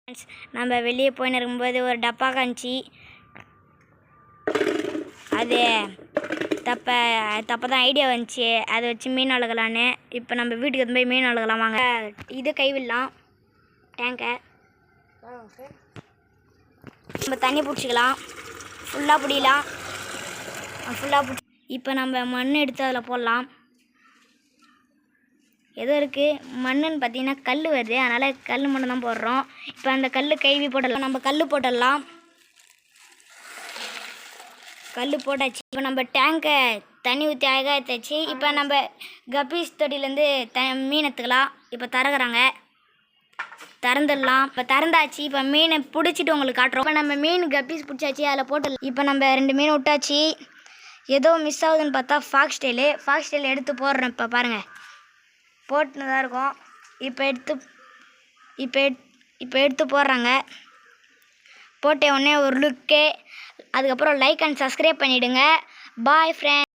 Friends, நம்ம வெளியே போயின்னு இருக்கும்போது ஒரு டப்பா காமிச்சி அது தப்ப தான் ஐடியா வந்துச்சு. அதை வச்சு மீன் வளர்க்கலான்னு. இப்போ நம்ம வீட்டுக்கு எடுத்து போய் மீன் வளர்க்கலாம் வாங்க. இது கைவிடலாம் டேங்கை நம்ம தண்ணி பிடிச்சிக்கலாம். ஃபுல்லாக பிடிக்கலாம். இப்போ நம்ம மண் எடுத்து அதில் போடலாம். எதோ இருக்குது மண்ணுன்னு பார்த்தீங்கன்னா கல் வருது, அதனால் கல் மட்டும் தான் போடுறோம். இப்போ அந்த கல் கைவி போடலாம். நம்ம கல் போட்டுடலாம். கல் போட்டாச்சு. இப்போ நம்ம டேங்கை தண்ணி ஊற்றி அழகாக எடுத்தாச்சு. இப்போ நம்ம கப்பீஸ் தொட்டிலேருந்து மீன் எடுத்துக்கலாம். இப்போ திறகுறாங்க, திறந்துடலாம். இப்போ திறந்தாச்சு. இப்போ மீனை பிடிச்சிட்டு உங்களுக்கு காட்டுறோம். இப்போ நம்ம மீன் கப்பீஸ் பிடிச்சாச்சு, அதில் போட்டு இப்போ நம்ம 2 மீன் விட்டாச்சு. ஏதோ மிஸ் ஆகுதுன்னு பார்த்தா ஃபாக்ஸ் ஸ்டைல் எடுத்து போடுறோம். இப்போ பாருங்கள், போட்டுன்னு தான் இருக்கும். இப்போ எடுத்து போடுறாங்க. போட்ட உடனே ஒரு லுக்கு, அதுக்கப்புறம் லைக் அண்ட் சப்ஸ்கிரைப் பண்ணிவிடுங்க. பாய் ஃப்ரெண்ட்.